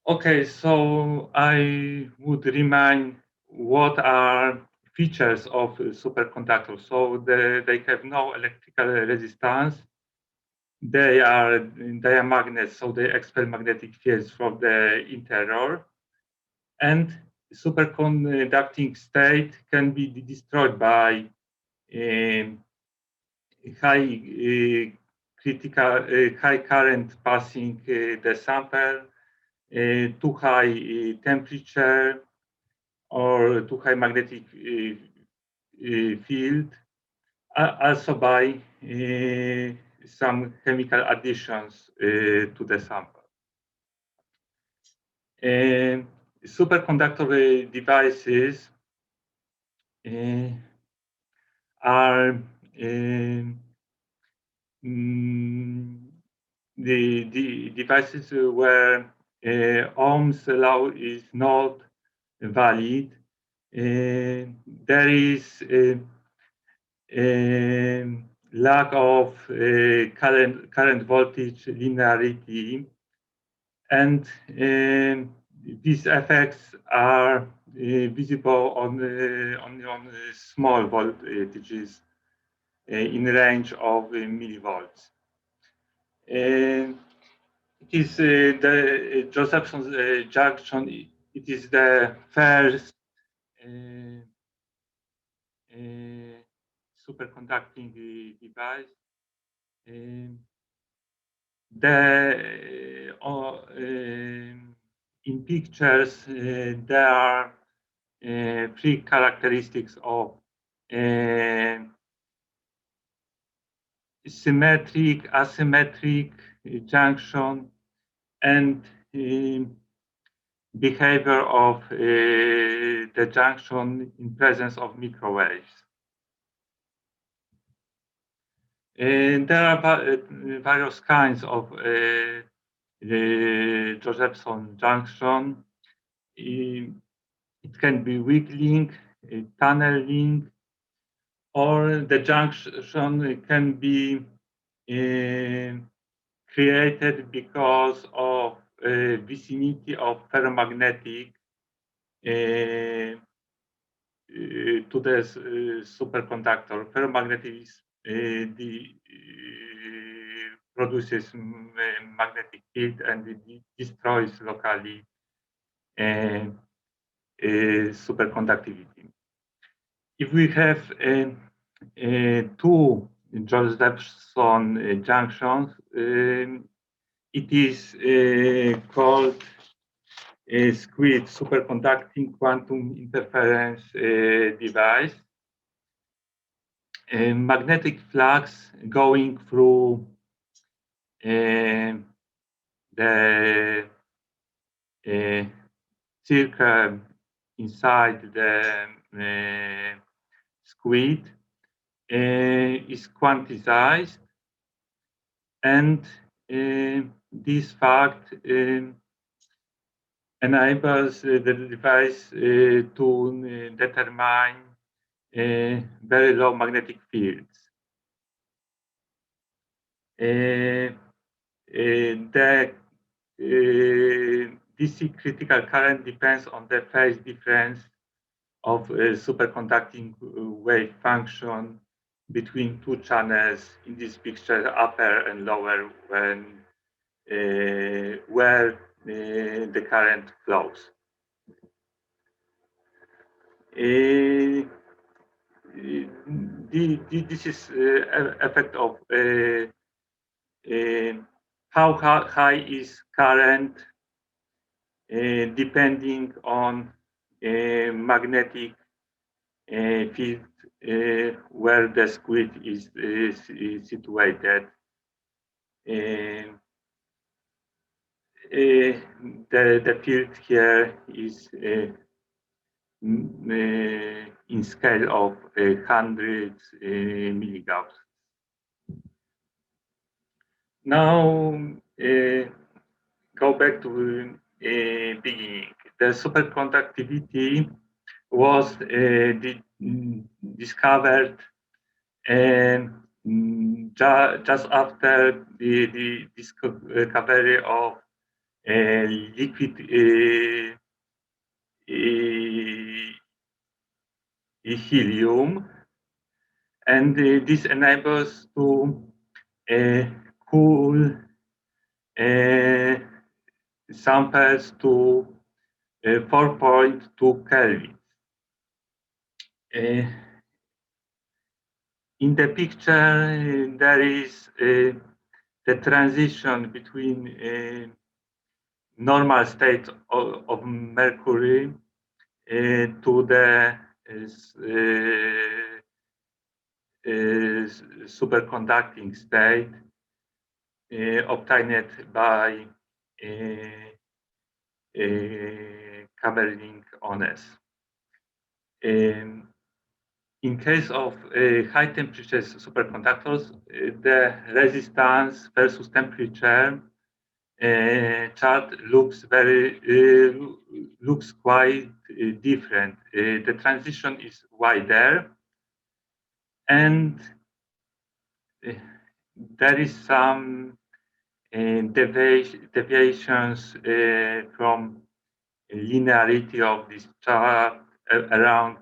Okay, so I would remind what are features of superconductors. So they have no electrical resistance. They are diamagnets, so they expel magnetic fields from the interior. And superconducting state can be destroyed by um, high current passing the sample, too high temperature, or too high magnetic field, also by some chemical additions to the sample. Superconductor devices are the devices where Ohm's law is not valid. There is lack of current voltage linearity, and these effects are visible on small voltages in range of millivolts. It is the Josephson junction. It is the first superconducting device. In pictures, there are three characteristics of symmetric, asymmetric junction, and behavior of the junction in presence of microwaves. And there are various kinds of the Josephson junction. It can be weak link, tunneling, or the junction can be created because of vicinity of ferromagnetic to the superconductor. Ferromagnetic is produces magnetic field and it destroys locally superconductivity. If we have two Josephson junctions, it is called a squid superconducting quantum interference device. Magnetic flux going through the circle inside the squid is quantized, and this fact enables the device to determine very low magnetic fields. The DC critical current depends on the phase difference of superconducting wave function between two channels in this picture, upper and lower, when where the current flows. This is effect of how high is current depending on magnetic field where the squid is situated. The field here is in scale of hundreds milligauss. Now go back to beginning. The superconductivity was discovered just after the discovery of liquid helium, and this enables to cool samples to 4.2 Kelvin. In the picture, there is the transition between normal state of mercury to the superconducting state obtained by Kamerlingh Onnes. In case of high temperature superconductors, the resistance versus temperature chart looks quite different. The transition is wider, and there is some deviations from linearity of this chart around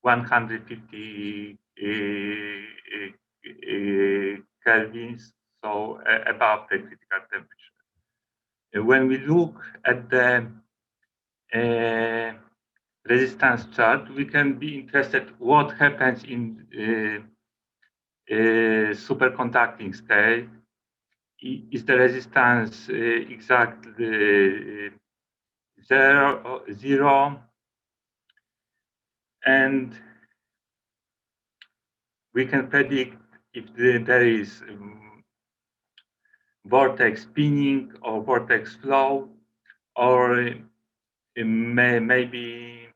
150 kelvins, so above the critical temperature. When we look at the resistance chart, we can be interested what happens in superconducting state. Is the resistance exactly zero? And we can predict if there is vortex spinning or vortex flow, or maybe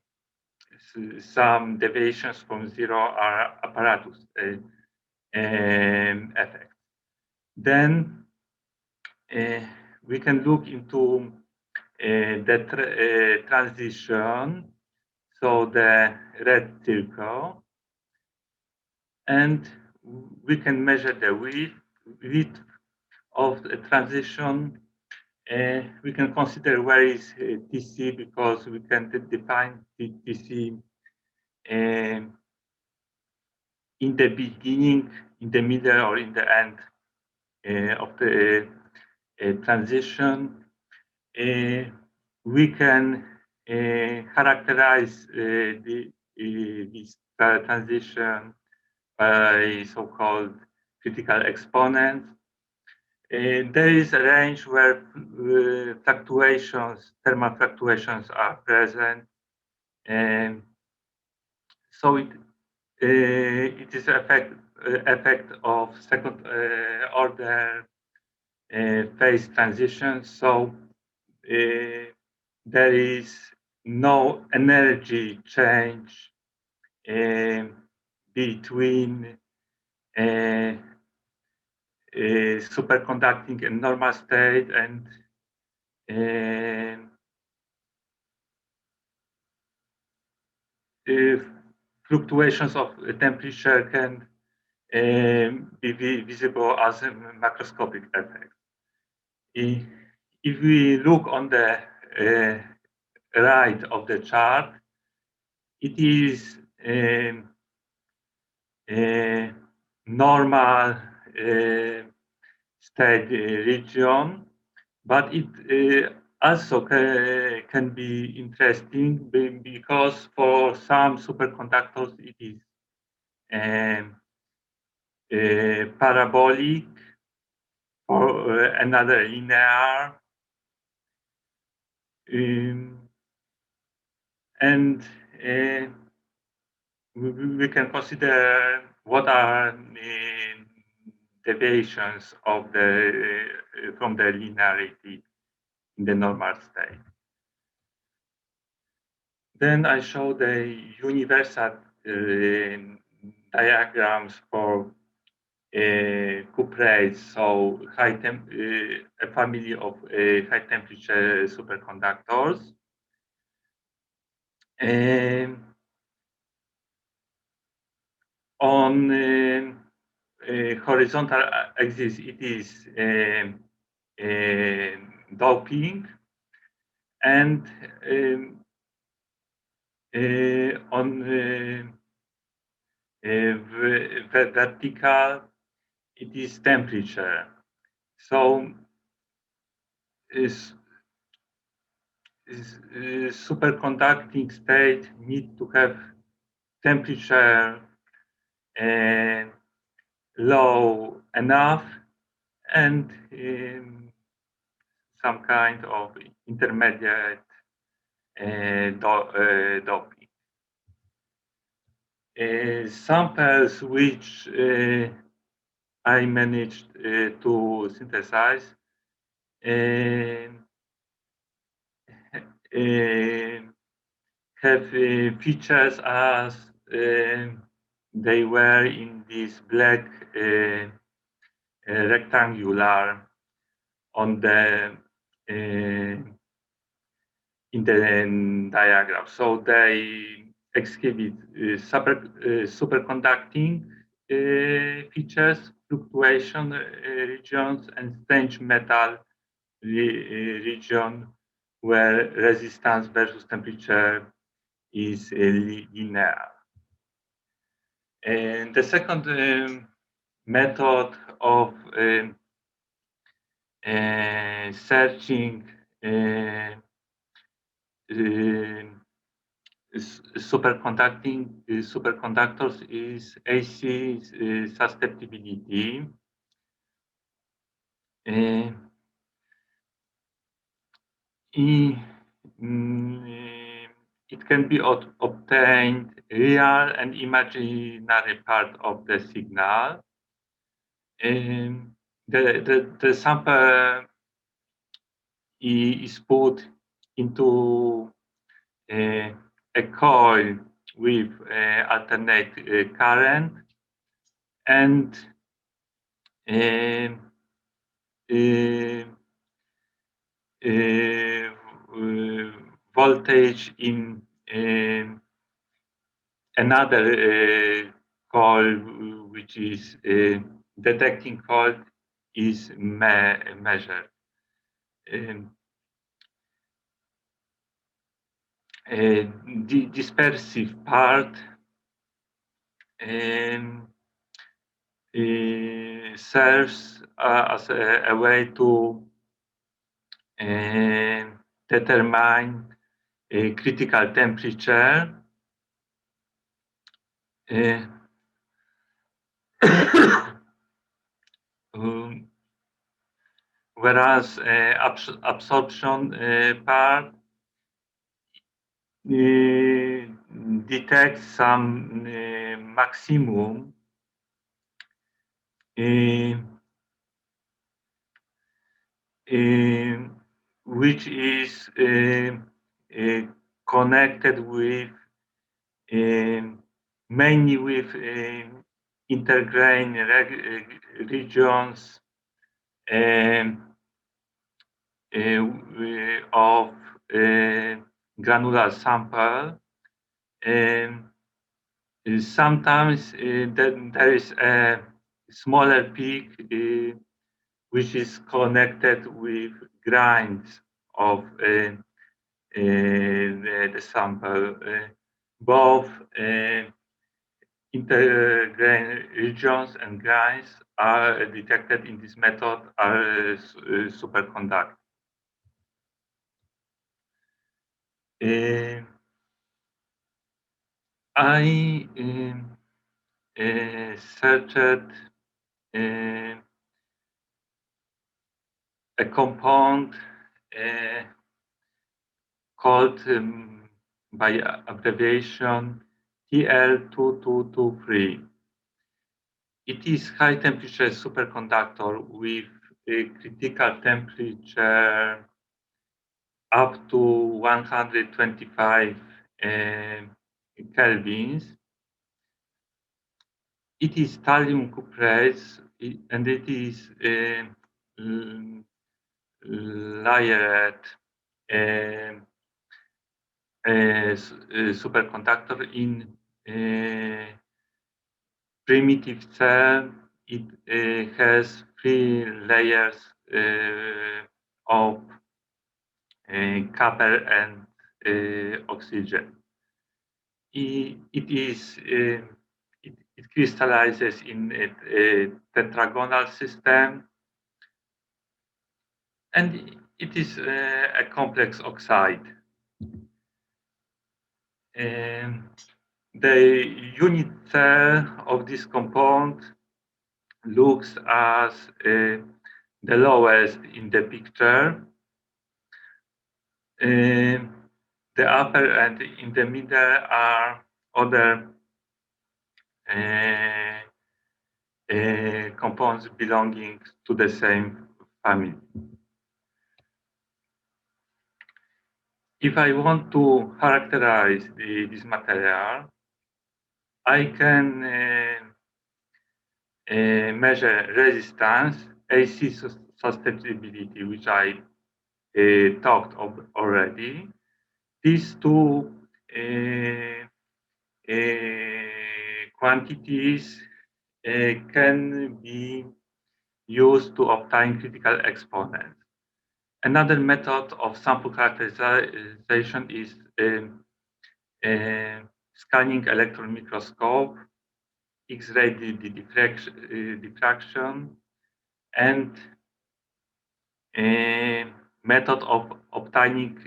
some deviations from zero are apparatus effects. Then we can look into the transition, so the red circle, and we can measure the width of the transition. We can consider where is TC, because we can define TC in the beginning, in the middle, or in the end of the transition. We can characterize this transition by so-called critical exponents. There is a range where thermal fluctuations are present, and so it is effect of second order phase transition. So there is no energy change between superconducting and normal state, and fluctuations of temperature can be visible as a macroscopic effect. If we look on the right of the chart, it is normal state region, but it also can be interesting because for some superconductors it is parabolic, or another linear, and we can consider what are deviations of the from the linearity in the normal state. Then I show the universal diagrams for cuprates, so a family of high temperature superconductors. On horizontal axis, it is doping, and on vertical it is temperature. So is superconducting state need to have temperature low enough and some kind of intermediate doping. Samples which I managed to synthesize have features as they were in this black rectangular on the in the diagram. So they exhibit superconducting features, fluctuation regions, and strange metal region where resistance versus temperature is linear. And the second method of searching superconductors is AC susceptibility. Uh, it can be obtained real and imaginary part of the signal. The sample is put into a coil with alternate current and um, uh, voltage in another coil, which is detecting coil, is measured. Um, the dispersive part um, serves as a way to determine a critical temperature. Um, whereas absorption part detects some maximum uh, which is connected with mainly with intergrain regions of granular sample. Um, Sometimes there is a smaller peak which is connected with grinds of the sample. Both intergrain regions and grinds are detected in this method are superconducting. I searched a compound called by abbreviation TL2223. It is high temperature superconductor with a critical temperature up to 125 kelvins. It is thallium cuprate and it is layered superconductor in primitive cell. It has three layers of copper and oxygen. It crystallizes in a tetragonal system, and it is a complex oxide. The unit cell of this compound looks as the lowest in the picture. The upper and in the middle are other compounds belonging to the same family. If I want to characterize this material, I can measure resistance, AC susceptibility, which I talked of already. These two quantities can be used to obtain critical exponents. Another method of sample characterization is scanning electron microscope, X-ray diffraction, and a method of obtaining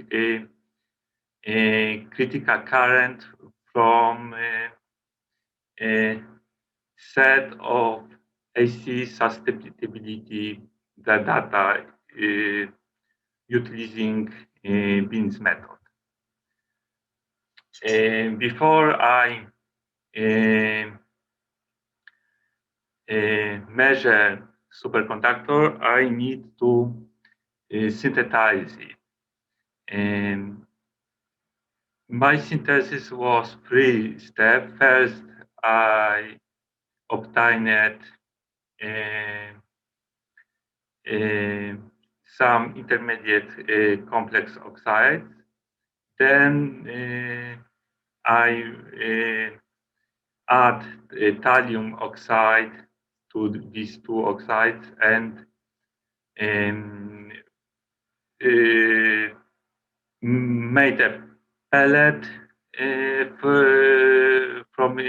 a critical current from a set of AC susceptibility data utilizing Bean's method. Before I measure superconductor, I need to synthesize it. My synthesis was three steps. First, I obtained some intermediate complex oxides. Then I add thallium oxide to these two oxides and made a pellet from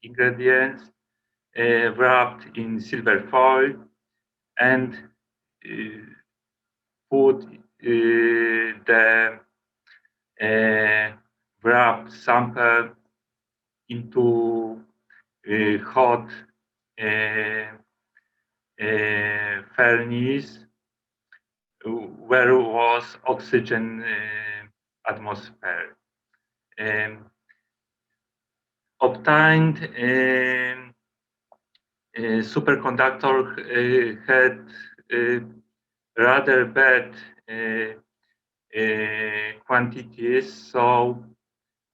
ingredients wrapped in silver foil and put the wrapped sample into hot furnace where was oxygen atmosphere. Obtained superconductor had rather bad quantities, so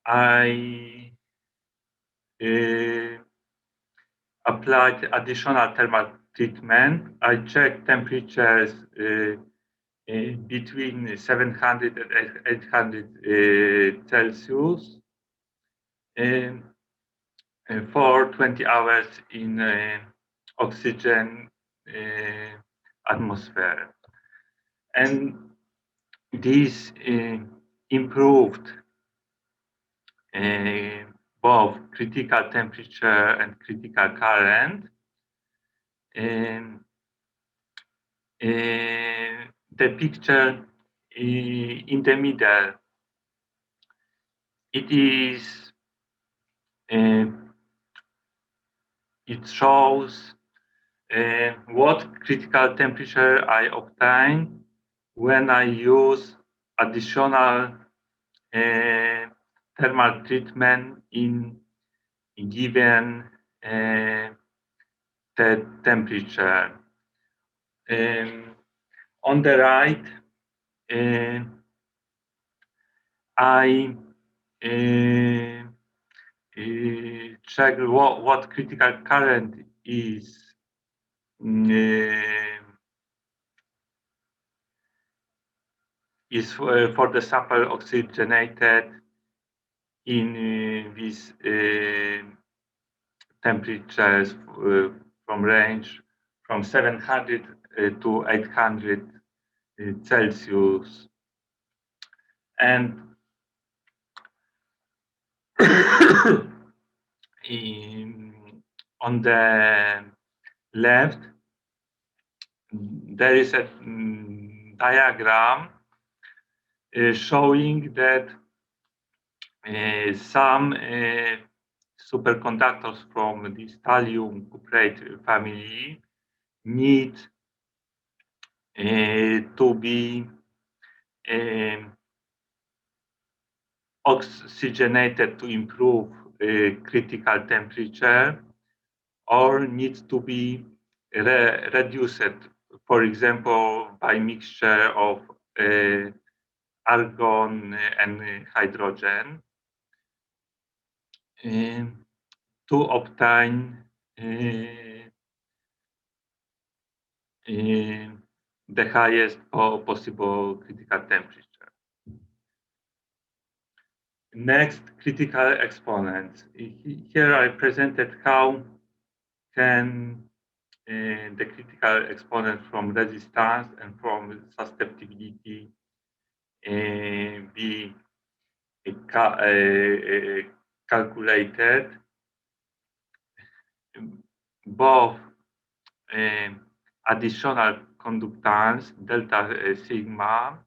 I applied additional thermal treatment. I checked temperatures between 700 and 800 Celsius for 20 hours in oxygen atmosphere. And this improved both critical temperature and critical current. The picture in the middle, it shows what critical temperature I obtain when I use additional thermal treatment in given the temperature. On the right, I check what critical current is for the sample oxygenated in these temperatures from range from 700 to 800 Celsius. And on the left, there is a diagram showing that some superconductors from the thallium cuprate family need to be oxygenated to improve critical temperature, or needs to be reduced, for example, by mixture of argon and hydrogen, to obtain the highest possible critical temperature. Next, critical exponents. Here I presented how can the critical exponent from resistance and from susceptibility be calculated. Both additional conductance, delta sigma,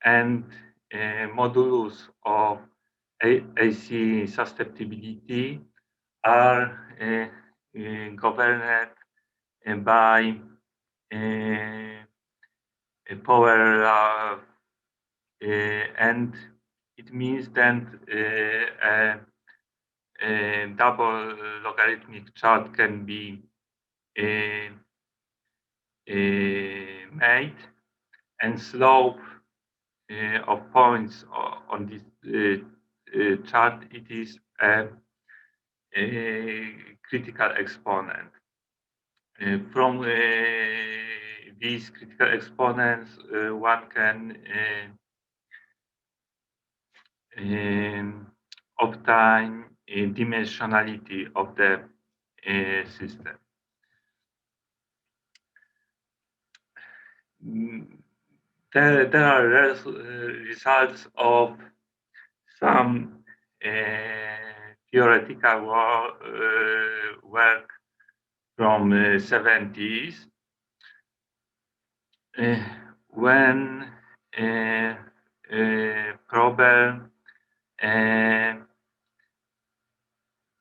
and modulus of AC susceptibility are governed by power law, and it means that a double logarithmic chart can be made, and slope of points on this chart, it is a critical exponent. From these critical exponents, one can obtain dimensionality of the system. There are results of some theoretical work from 70s, when Prober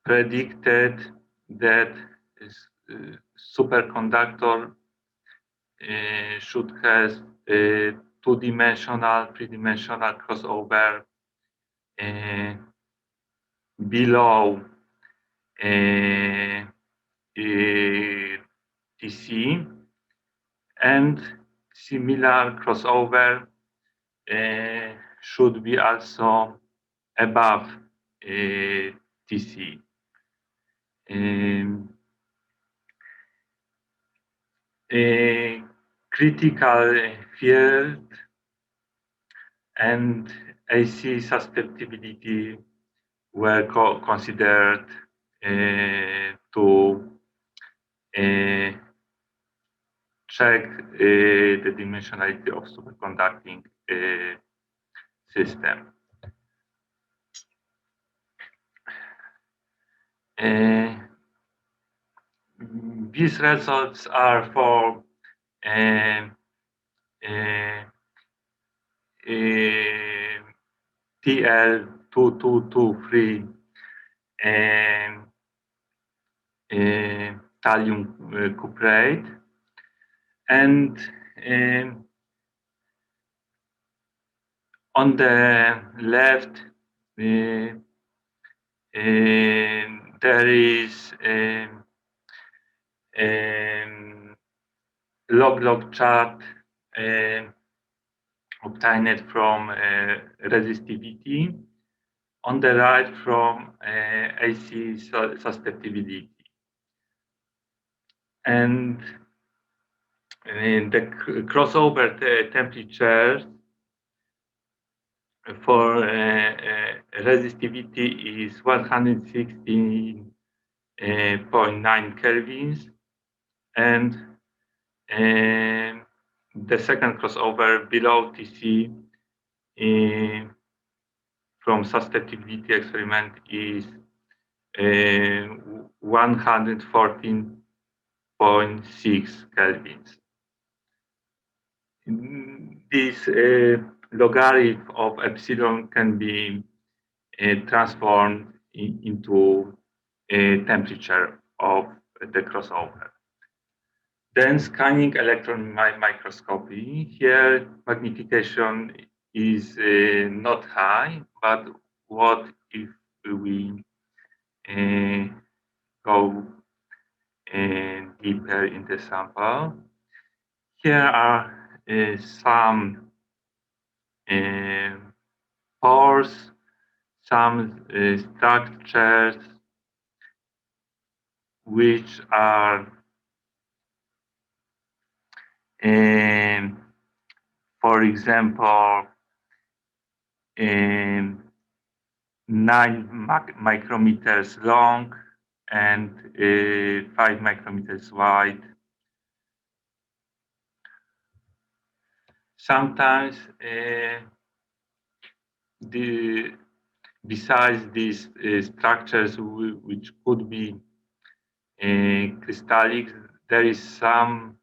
predicted that superconductor should have two-dimensional, three-dimensional crossover below TC, and similar crossover should be also above TC. A critical field and AC susceptibility were considered to check the dimensionality of superconducting system. These results are for TL2223 thallium cuprate, and on the left there is log chart obtained from resistivity. On the right, from AC susceptibility. And the crossover temperatures for resistivity is 116.9 kelvins, and the second crossover below TC from susceptibility experiment is 114.6 kelvins. This logarithm of epsilon can be transformed into a temperature of the crossover. Then scanning electron microscopy. Here magnification is not high, but what if we go deeper in the sample? Here are some pores, some structures which are, for example, 9 micrometers long and 5 micrometers wide. Sometimes besides these structures which could be crystallic, there is some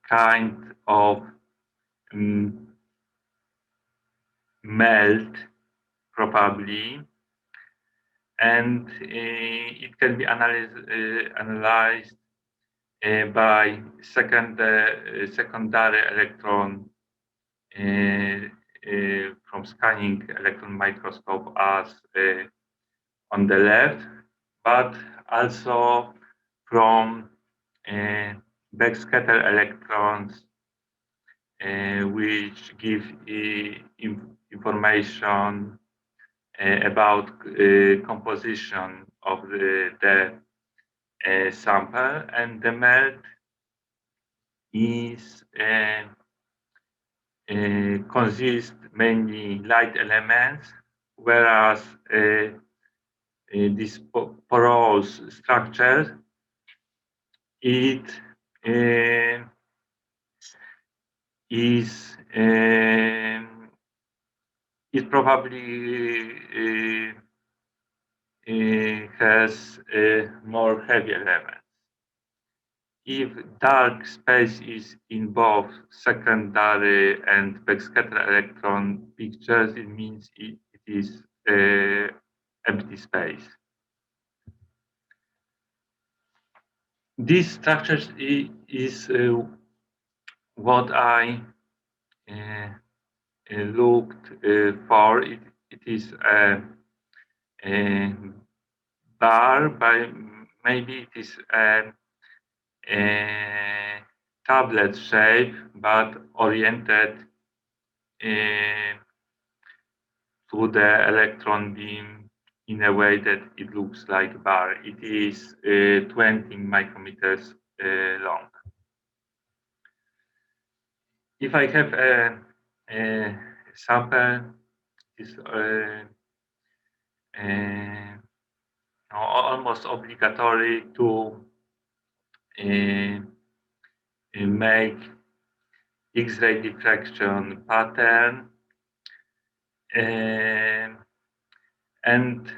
kind of melt probably, and it can be analyzed by secondary electron from scanning electron microscope as on the left, but also from backscatter electrons, which give information about composition of the sample, and the melt is consists mainly light elements, whereas this porous structure, it is it probably has more heavy elements. If dark space is in both secondary and backscatter electron pictures, it means it is empty space. This structure is what I looked for. It is a bar, by maybe it is a tablet shape, but oriented to the electron beam in a way that it looks like a bar. It is 20 micrometers long. If I have a sample, is almost obligatory to make X-ray diffraction pattern, and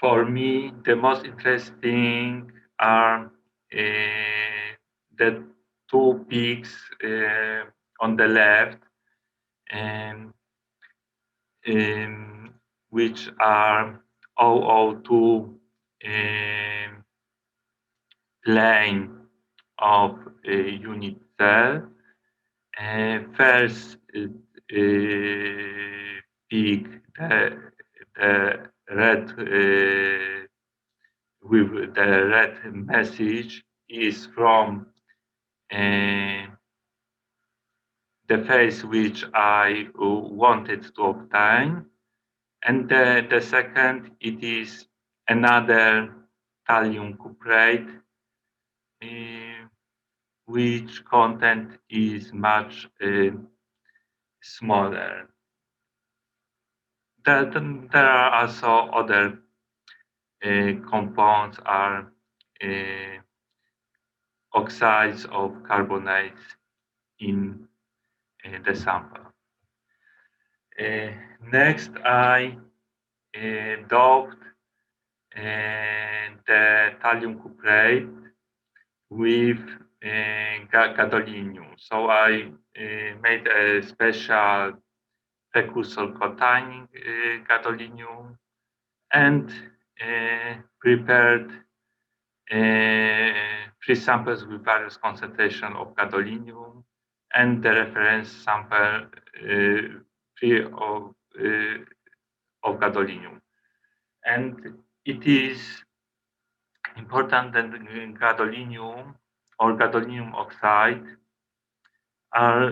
for me the most interesting are the two peaks on the left, and which are 002 plane of a unit cell. First peak, the red with the red message is from the phase which I wanted to obtain, and the second, it is another thallium cuprate, which content is much smaller. There are also other compounds, are oxides of carbonates in the sample. Next, I doped the thallium cuprate with gadolinium. So I made a special precursor containing gadolinium and prepared 3 samples with various concentration of gadolinium and the reference sample free of gadolinium. And it is important that gadolinium or gadolinium oxide are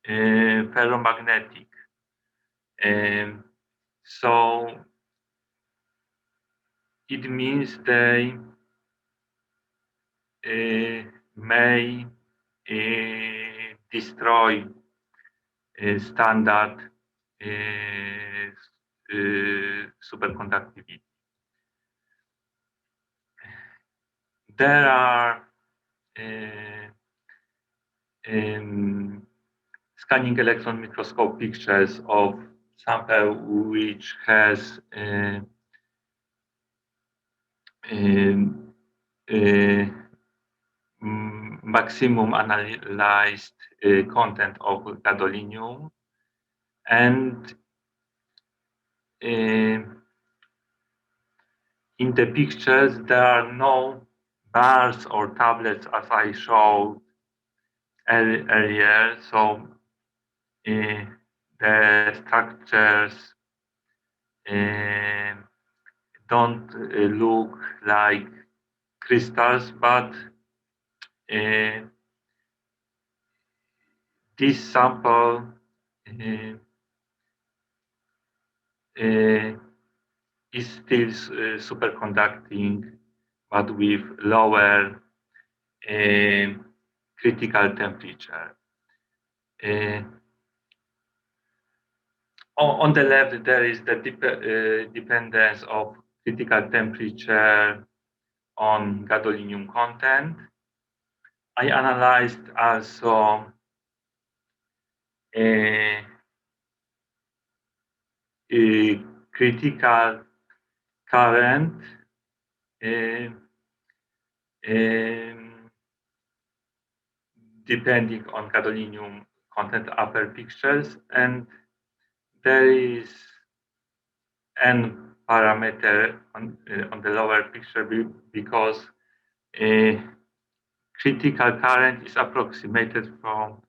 ferromagnetic. So it means they may destroy standard superconductivity. There are scanning electron microscope pictures of sample which has maximum analyzed content of gadolinium, and in the pictures there are no bars or tablets as I showed earlier, so the structures don't look like crystals, but this sample is still superconducting, but with lower critical temperature. On the left, there is the dependence of critical temperature on gadolinium content. I analyzed also a critical current depending on gadolinium content upper pictures, and there is n parameter on the lower picture because critical current is approximated from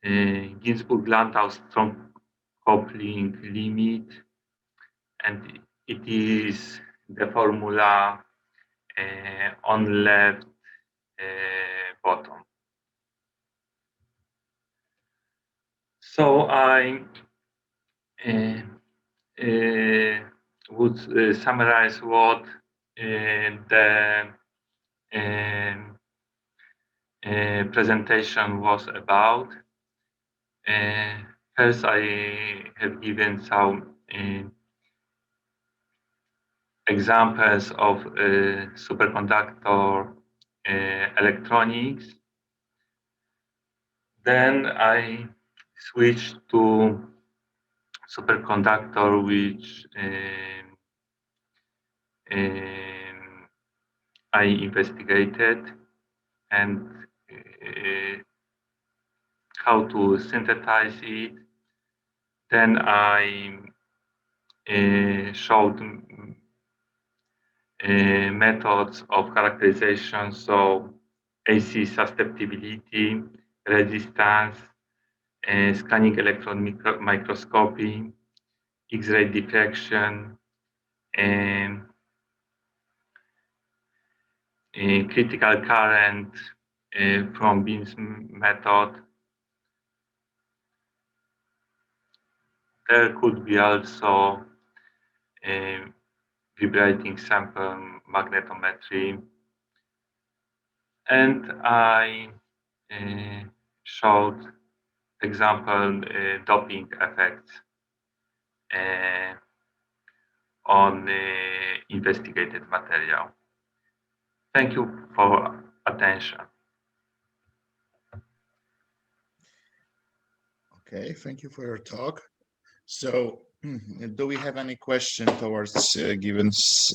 Ginzburg-Landau strong coupling limit, and it is the formula on left bottom. So I would summarize what the presentation was about. First, I have given some examples of superconductor electronics. Then I switched to superconductor which I investigated, and how to synthesize it. Then I showed methods of characterization, so AC susceptibility, resistance, scanning electron microscopy, X-ray diffraction, and critical current from Beam's method. There could be also vibrating sample magnetometry, and I showed example doping effects on investigated material. Thank you for attention. Okay, thank you for your talk. So, do we have any question towards Given's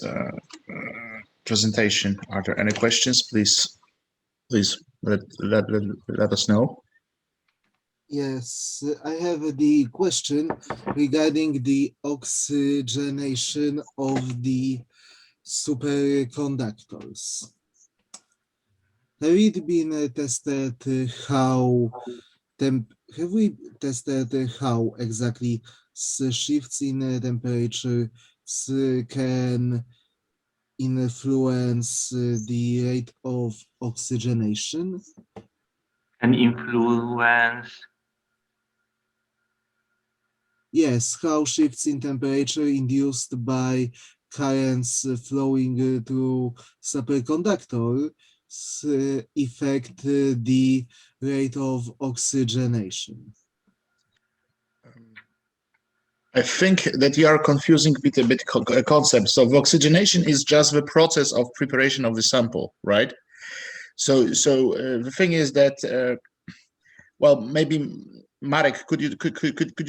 presentation? Are there any questions? Please let us know. Yes, I have the question regarding the oxygenation of the superconductors. Have it been tested how have we tested how exactly shifts in temperature can influence the rate of oxygenation? Can influence. Yes, how shifts in temperature induced by currents flowing through superconductors affect the rate of oxygenation. I think that you are confusing a bit concepts. So oxygenation is just the process of preparation of the sample, right? So the thing is that, well, maybe Marek, could you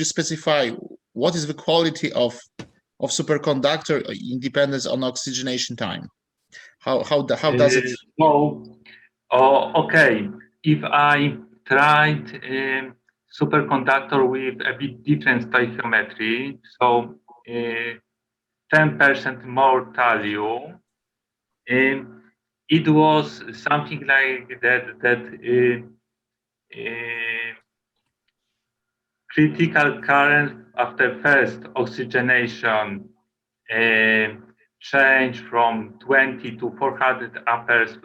specify what is the quality of superconductor independence on oxygenation time? How does it? Okay, if I tried superconductor with a bit different stoichiometry, so 10% more thallium, it was something like that critical current after first oxygenation change from 20 to 400 amperes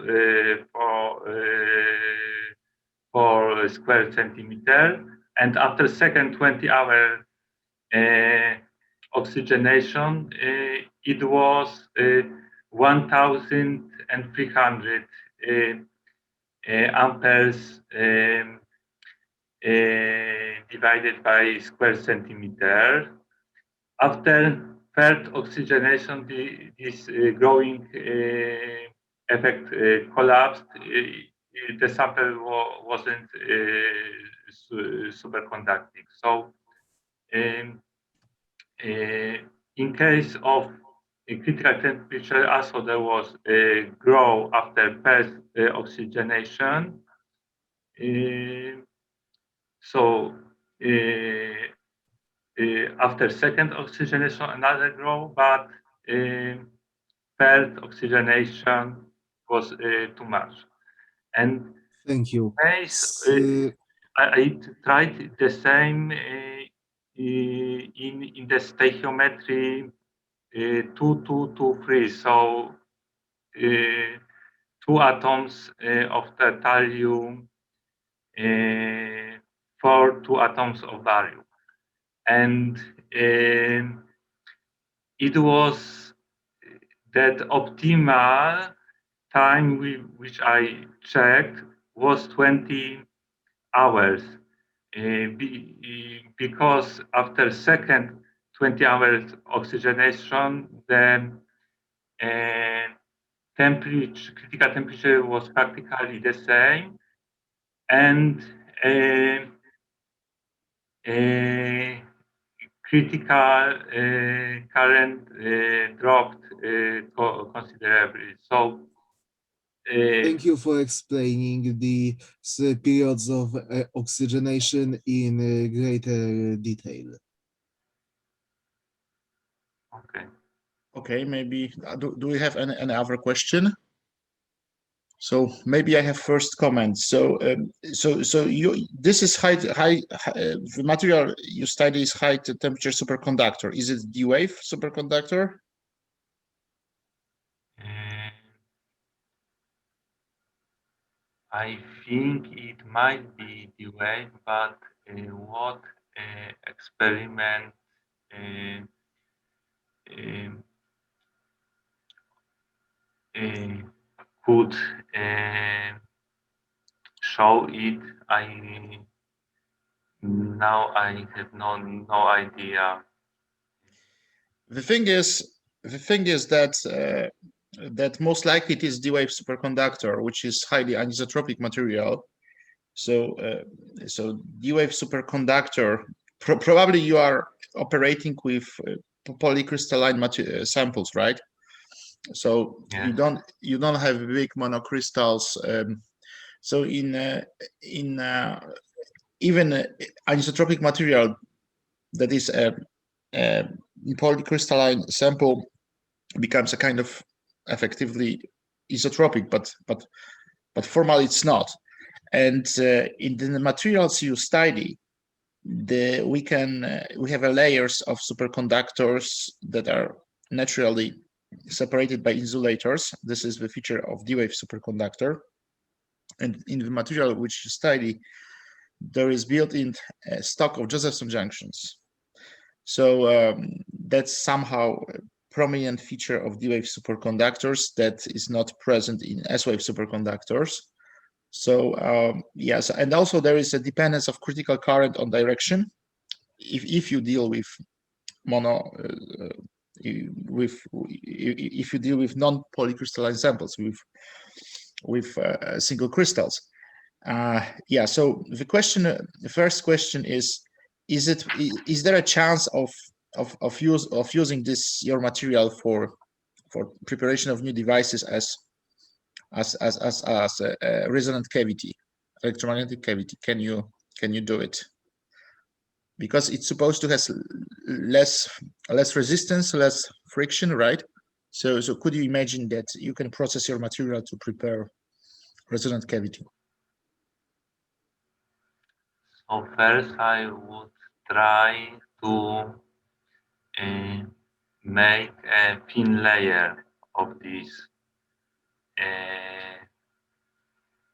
for square centimeter, and after second 20-hour oxygenation, it was 1,300 amperes divided by square centimeter. After third oxygenation, this growing effect collapsed. The sample wasn't superconducting. So, in case of a critical temperature, also there was a grow after first oxygenation. So after second oxygenation, another grow, but third oxygenation was too much. And Thank you. base, I tried the same in the stoichiometry 2, 2, 2, 3. So two atoms of the thallium for two atoms of barium. And it was that optimal time which I checked was 20 hours because after second 20 hours oxygenation, the critical temperature was practically the same, and critical current dropped considerably. So Thank you for explaining the periods of oxygenation in greater detail. okay. Okay, maybe do we have any other question? So maybe I have first comment. So you this is the material you study is high temperature superconductor. Is it D-wave superconductor? I think it might be the way, but what experiment um, could show it? I have no idea. The thing is that that most likely it is D-wave superconductor, which is highly anisotropic material. So so D-wave superconductor, probably you are operating with polycrystalline samples, right? So Yes. you don't have big monocrystals. So in even anisotropic material that is a polycrystalline sample becomes a kind of effectively isotropic, but formally it's not. And in the materials you study, we have a layers of superconductors that are naturally separated by insulators. This is the feature of D-wave superconductor. And in the material which you study, there is built-in stock of Josephson junctions. So that's somehow a prominent feature of D-wave superconductors that is not present in S-wave superconductors. So yes, and also there is a dependence of critical current on direction. If you deal with if you deal with non-polycrystalline samples with single crystals. Yeah. So the first question is there a chance of using your material for preparation of new devices as a resonant cavity, electromagnetic cavity? Can you do it? Because it's supposed to have less resistance, less friction, right? So could you imagine that you can process your material to prepare resonant cavity? So first I would try to make a thin layer of this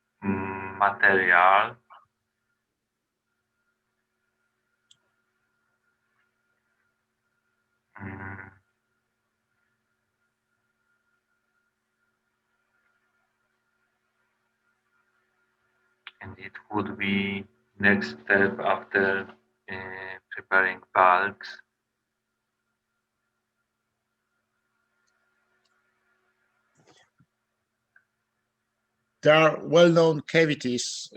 material. Mm, and it would be next step after preparing bulks. There are well-known cavities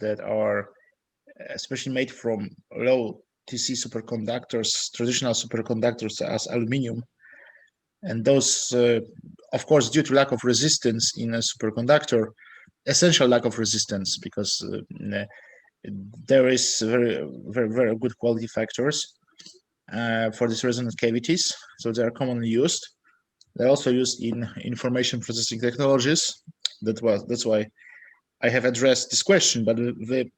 that are especially made from low TC superconductors, traditional superconductors as aluminium. And those, of course, due to lack of resistance in a superconductor, essential lack of resistance, because there is very good quality factors for these resonant cavities. So they are commonly used. They're also used in information processing technologies. That's why I have addressed this question. But the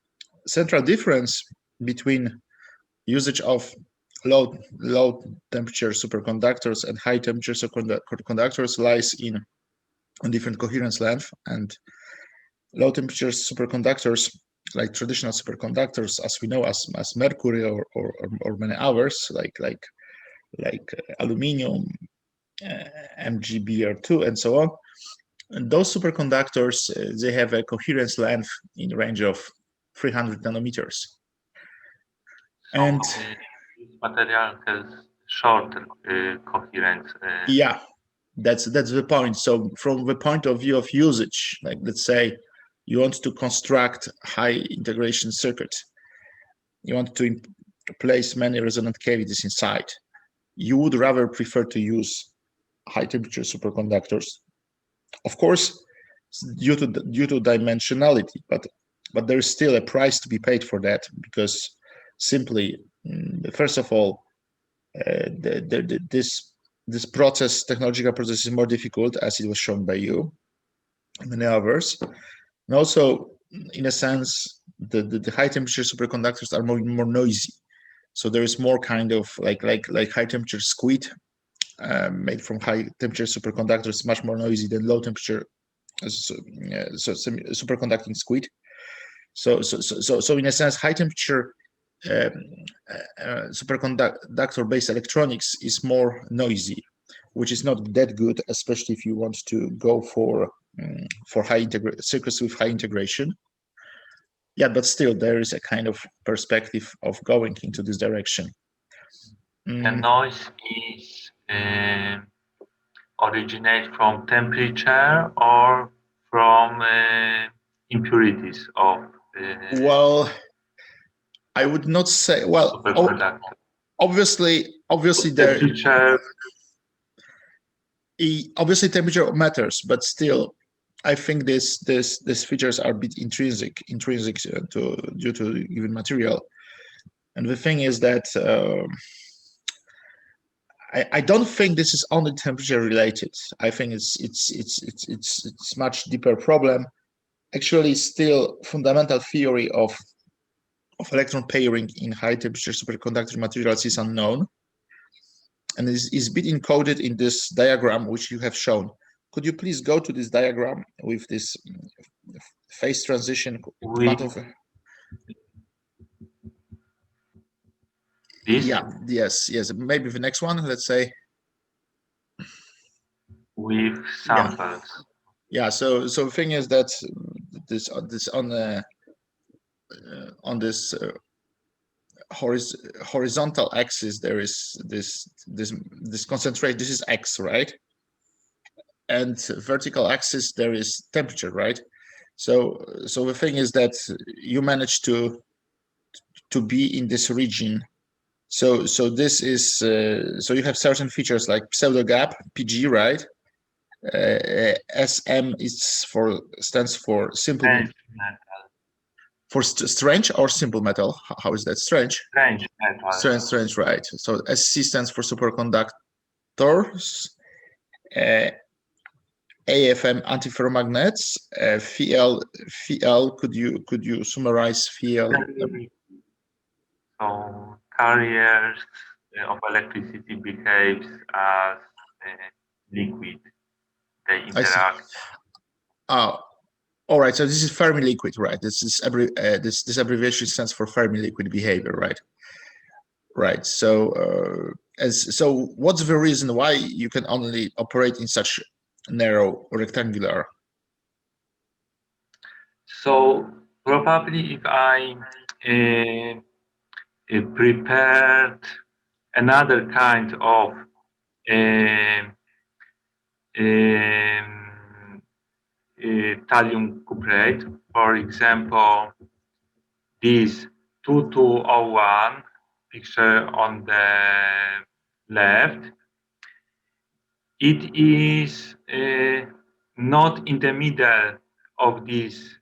central difference between usage of low temperature superconductors and high temperature superconductors lies in different coherence length. And low temperature superconductors, like traditional superconductors, as we know, as mercury or many others, like aluminium, M.Giebultowski, and so on. And those superconductors, they have a coherence length in the range of 300 nanometers. So And this material has short coherence. Yeah, that's the point. So from the point of view of usage, like let's say you want to construct high integration circuit, you want to place many resonant cavities inside, you would rather prefer to use high temperature superconductors. Of course, due to dimensionality, but there is still a price to be paid for that, because simply, first of all, this technological process is more difficult, as it was shown by you and many others. And also, in a sense, the high temperature superconductors are more noisy. So there is more kind of like high temperature squid made from high temperature superconductors, much more noisy than low temperature superconducting squid. So in a sense, high temperature superconductor based electronics is more noisy, which is not that good, especially if you want to go for circuits with high integration. Yeah, but still there is a kind of perspective of going into this direction. The noise is originate from temperature or from impurities of Well, I would not say. Well, superconductor. obviously there. Temperature, Obviously temperature matters, but still, I think these features are a bit intrinsic to due to given material. And the thing is that I don't think this is only temperature related. I think it's much deeper problem. Actually, still fundamental theory of electron pairing in high temperature superconductor materials is unknown, and is bit encoded in this diagram which you have shown. Could you please go to this diagram with this phase transition? this Yeah, yes, maybe the next one, let's say. with samples. Yeah, so the thing is that this on this horizontal axis there is this concentration. This is X, right? And vertical axis there is temperature, right? So the thing is that you manage to be in this region. So this is so you have certain features like pseudo gap, PG, right? SM stands for simple Strange metal. for strange or simple metal. How is that strange? Strange metal. Strange, right? So SC stands for superconductors. AFM antiferromagnets. FL. Could you summarize FL? So carriers of electricity behaves as liquid. They interact. Oh, all right. So this is Fermi liquid, right? This is this abbreviation stands for Fermi liquid behavior, right? Right. So what's the reason why you can only operate in such narrow rectangular? So probably if I prepared another kind of thallium cuprate, for example, this 2201 picture on the left, it is not in the middle of this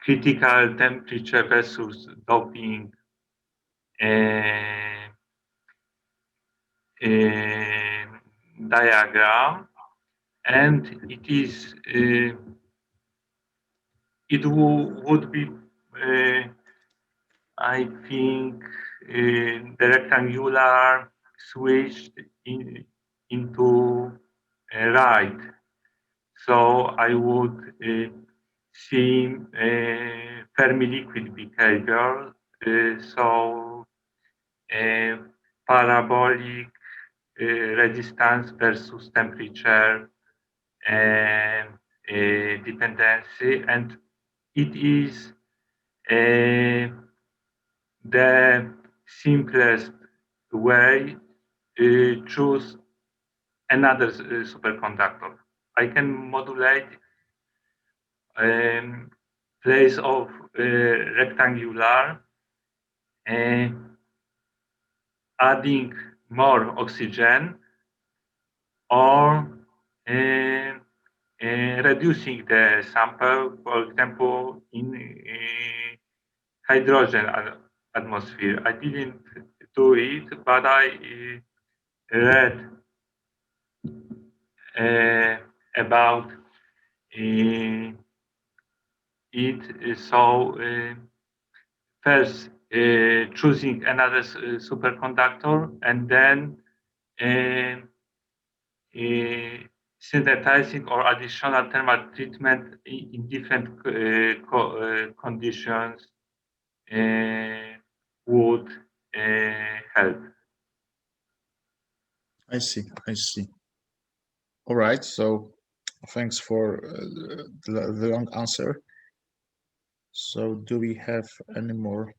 critical temperature versus doping diagram, and it is would be I think the rectangular switched into right. So I would see Fermi liquid behavior. So parabolic resistance versus temperature dependency, and it is the simplest way choose another superconductor. I can modulate place of rectangular, adding more oxygen, or reducing the sample, for example, in hydrogen atmosphere. I didn't do it, but I read about it. So first choosing another superconductor, and then synthesizing or additional thermal treatment in different conditions would help. I see. All right. So thanks for the long answer. So do we have any more